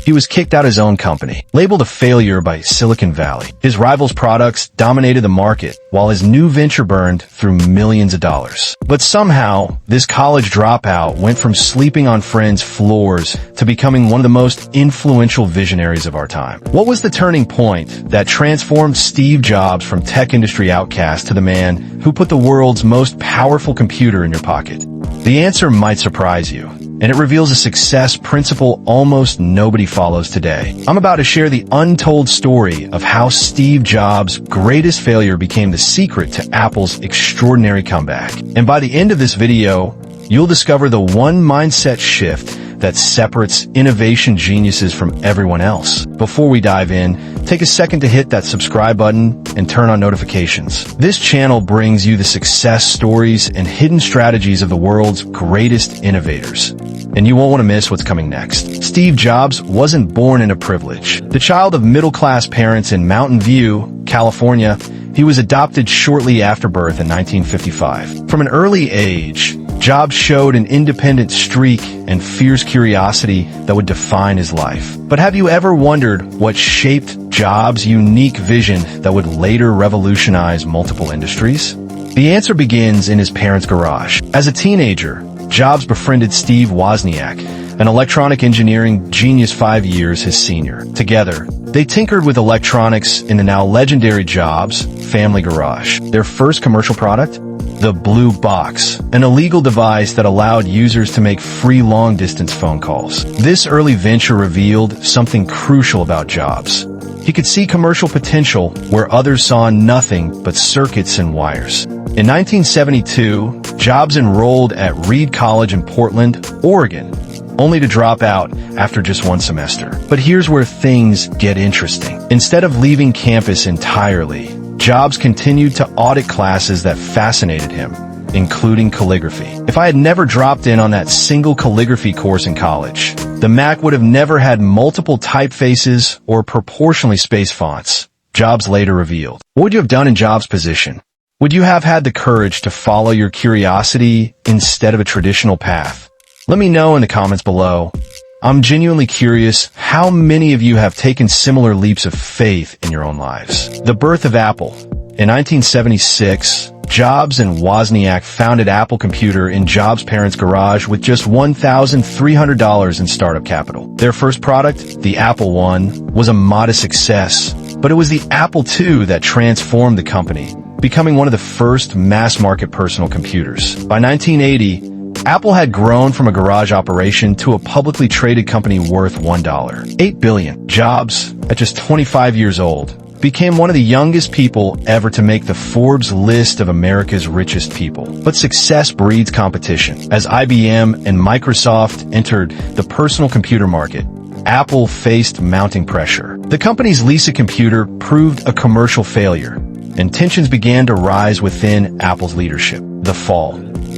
He was kicked out of his own company, labeled a failure by Silicon Valley. His rivals' products dominated the market, while his new venture burned through millions of dollars. But somehow, this college dropout went from sleeping on friends' floors to becoming one of the most influential visionaries of our time. What was the turning point that transformed Steve Jobs from tech industry outcast to the man who put the world's most powerful computer in your pocket? The answer might surprise you, and it reveals a success principle almost nobody follows today. I'm about to share the untold story of how Steve Jobs' greatest failure became the secret to Apple's extraordinary comeback. And by the end of this video, you'll discover the one mindset shift that separates innovation geniuses from everyone else. Before we dive in, take a second to hit that subscribe button and turn on notifications. This channel brings you the success stories and hidden strategies of the world's greatest innovators, and you won't want to miss what's coming next. Steve Jobs wasn't born into privilege. The child of middle-class parents in Mountain View, California, he was adopted shortly after birth in 1955. From an early age, Jobs showed an independent streak and fierce curiosity that would define his life. But have you ever wondered what shaped Jobs' unique vision that would later revolutionize multiple industries? The answer begins in his parents' garage. As a teenager, Jobs befriended Steve Wozniak, an electronic engineering genius 5 years his senior. Together, they tinkered with electronics in the now legendary Jobs family garage. Their first commercial product? The Blue Box, an illegal device that allowed users to make free long-distance phone calls. This early venture revealed something crucial about Jobs. He could see commercial potential where others saw nothing but circuits and wires. In 1972, Jobs enrolled at Reed College in Portland, Oregon, only to drop out after just one semester. But here's where things get interesting. Instead of leaving campus entirely, Jobs continued to audit classes that fascinated him, including calligraphy. If I had never dropped in on that single calligraphy course in college, the Mac would have never had multiple typefaces or proportionally spaced fonts, Jobs later revealed. What would you have done in Jobs' position? Would you have had the courage to follow your curiosity instead of a traditional path? Let me know in the comments below. I'm genuinely curious how many of you have taken similar leaps of faith in your own lives. The birth of Apple. In 1976, Jobs and Wozniak founded Apple Computer in Jobs' parents' garage with just $1,300 in startup capital. Their first product, the Apple I, was a modest success, but it was the Apple II that transformed the company, becoming one of the first mass-market personal computers. By 1980, Apple had grown from a garage operation to a publicly traded company worth $8 billion. Jobs, at just 25 years old, became one of the youngest people ever to make the Forbes list of America's richest people. But success breeds competition. As IBM and Microsoft entered the personal computer market, Apple faced mounting pressure. The company's Lisa computer proved a commercial failure, and tensions began to rise within Apple's leadership. The fall.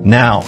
Now,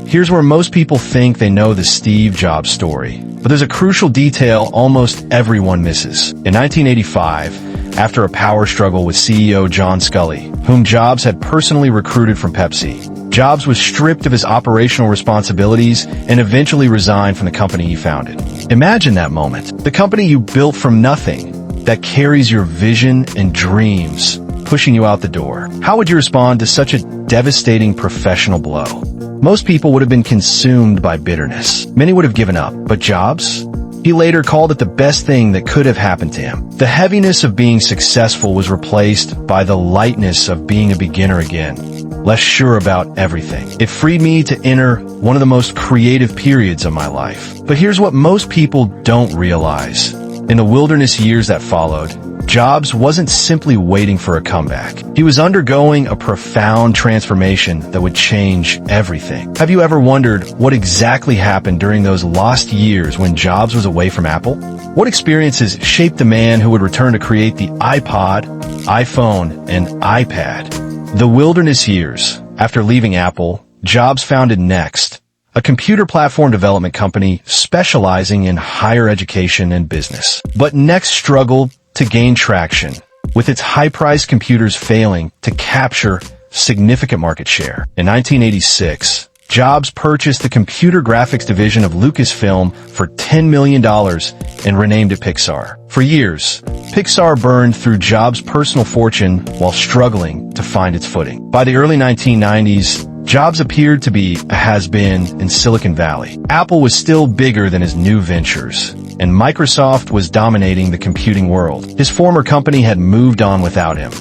here's where most people think they know the Steve Jobs story, but there's a crucial detail almost everyone misses. In 1985, after a power struggle with CEO John Sculley, whom Jobs had personally recruited from Pepsi, Jobs was stripped of his operational responsibilities and eventually resigned from the company he founded. Imagine that moment. The company you built from nothing, that carries your vision and dreams, pushing you out the door. How would you respond to such a devastating professional blow? Most people would have been consumed by bitterness. Many would have given up. But Jobs? He later called it the best thing that could have happened to him. The heaviness of being successful was replaced by the lightness of being a beginner again, less sure about everything. It freed me to enter one of the most creative periods of my life. But here's what most people don't realize. In the wilderness years that followed, Jobs wasn't simply waiting for a comeback. He was undergoing a profound transformation that would change everything. Have you ever wondered what exactly happened during those lost years when Jobs was away from Apple? What experiences shaped the man who would return to create the iPod, iPhone, and iPad? The wilderness years. After leaving Apple, Jobs founded Next, a computer platform development company specializing in higher education and business. But Next struggled to gain traction, with its high-priced computers failing to capture significant market share. In 1986, Jobs purchased the computer graphics division of Lucasfilm for $10 million and renamed it Pixar. For years, Pixar burned through Jobs' personal fortune while struggling to find its footing. By the early 1990s, Jobs appeared to be a has-been in Silicon Valley. Apple was still bigger than his new ventures, and Microsoft was dominating the computing world. His former company had moved on without him,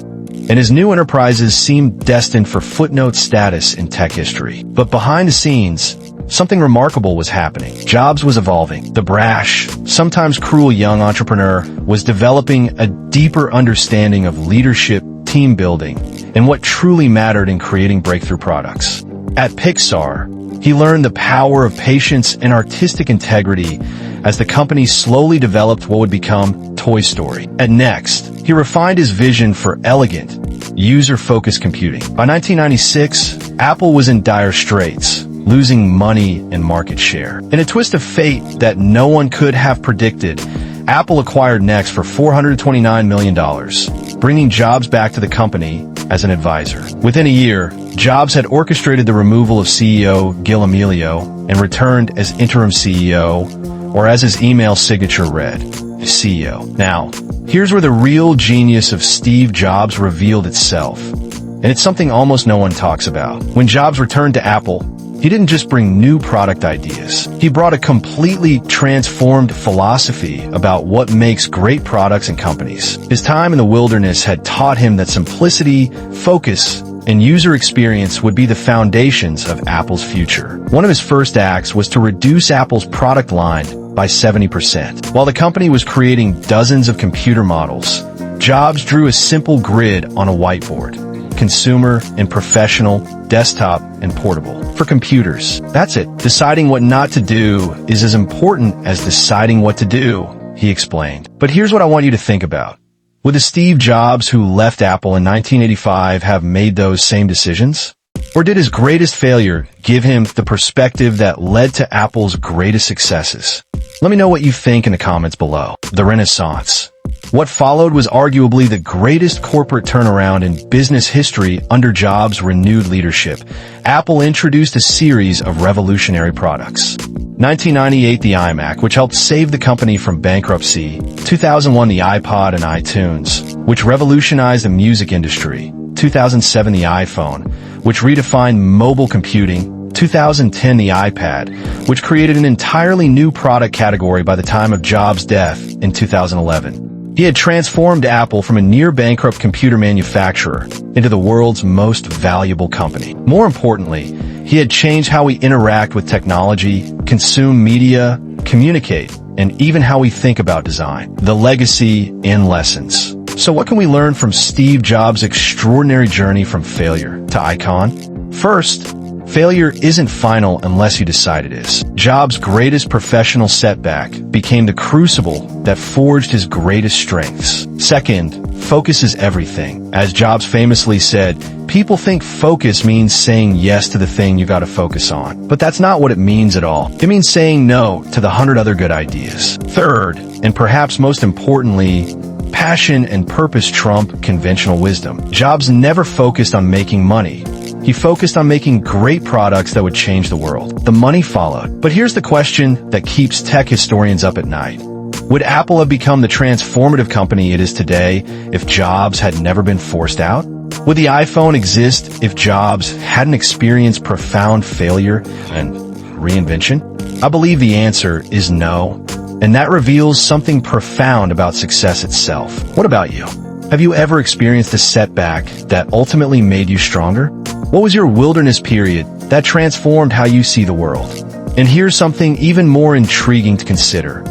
and his new enterprises seemed destined for footnote status in tech history. But behind the scenes, something remarkable was happening. Jobs was evolving. The brash, sometimes cruel young entrepreneur was developing a deeper understanding of leadership, team building, and what truly mattered in creating breakthrough products. At Pixar, he learned the power of patience and artistic integrity as the company slowly developed what would become Toy Story. At Next, he refined his vision for elegant, user-focused computing. By 1996, Apple was in dire straits, losing money and market share. In a twist of fate that no one could have predicted, Apple acquired Next for $429 million, bringing Jobs back to the company as an advisor. Within a year, Jobs had orchestrated the removal of CEO Gil Amelio and returned as interim CEO, or as his email signature read, CEO. Now, here's where the real genius of Steve Jobs revealed itself, and it's something almost no one talks about. When Jobs returned to Apple, he didn't just bring new product ideas. He brought a completely transformed philosophy about what makes great products and companies. His time in the wilderness had taught him that simplicity, focus, and user experience would be the foundations of Apple's future. One of his first acts was to reduce Apple's product line by 70%. While the company was creating dozens of computer models, Jobs drew a simple grid on a whiteboard: consumer and professional, desktop and portable. For computers, that's it. Deciding what not to do is as important as deciding what to do, he explained. But here's what I want you to think about. Would the Steve Jobs who left Apple in 1985 have made those same decisions? Or did his greatest failure give him the perspective that led to Apple's greatest successes? Let me know what you think in the comments below. The Renaissance. What followed was arguably the greatest corporate turnaround in business history under Jobs' renewed leadership. Apple introduced a series of revolutionary products. 1998, the iMac, which helped save the company from bankruptcy. 2001, the iPod and iTunes, which revolutionized the music industry. 2007, the iPhone, which redefined mobile computing. 2010, the iPad, which created an entirely new product category by the time of Jobs' death in 2011. He had transformed Apple from a near-bankrupt computer manufacturer into the world's most valuable company. More importantly, he had changed how we interact with technology, consume media, communicate, and even how we think about design. The legacy and lessons. So what can we learn from Steve Jobs' extraordinary journey from failure to icon? First, failure isn't final unless you decide it is. Jobs' greatest professional setback became the crucible that forged his greatest strengths. Second, focus is everything. As Jobs famously said, people think focus means saying yes to the thing you gotta focus on. But that's not what it means at all. It means saying no to the 100 other good ideas. Third, and perhaps most importantly, passion and purpose trump conventional wisdom. Jobs never focused on making money. He focused on making great products that would change the world. The money followed. But here's the question that keeps tech historians up at night. Would Apple have become the transformative company it is today if Jobs had never been forced out? Would the iPhone exist if Jobs hadn't experienced profound failure and reinvention? I believe the answer is no, and that reveals something profound about success itself. What about you? Have you ever experienced a setback that ultimately made you stronger? What was your wilderness period that transformed how you see the world? And here's something even more intriguing to consider.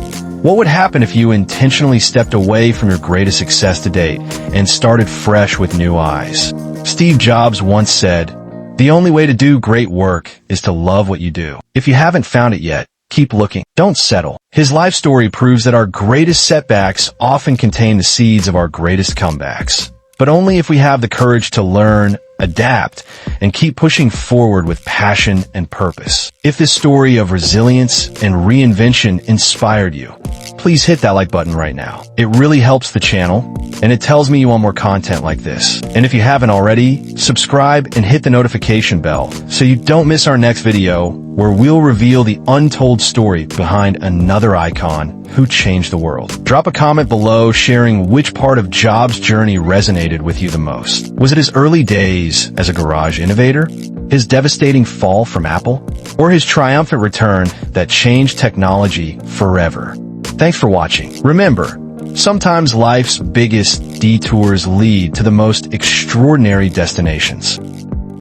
What would happen if you intentionally stepped away from your greatest success to date and started fresh with new eyes? Steve Jobs once said, "The only way to do great work is to love what you do." If you haven't found it yet, keep looking. Don't settle. His life story proves that our greatest setbacks often contain the seeds of our greatest comebacks. But only if we have the courage to learn, adapt, and keep pushing forward with passion and purpose. If this story of resilience and reinvention inspired you, please hit that like button right now. It really helps the channel, and it tells me you want more content like this. And if you haven't already, subscribe and hit the notification bell so you don't miss our next video where we'll reveal the untold story behind another icon who changed the world. Drop a comment below sharing which part of Jobs' journey resonated with you the most. Was it his early days as a garage innovator? His devastating fall from Apple? Or his triumphant return that changed technology forever? Thanks for watching. Remember, sometimes life's biggest detours lead to the most extraordinary destinations.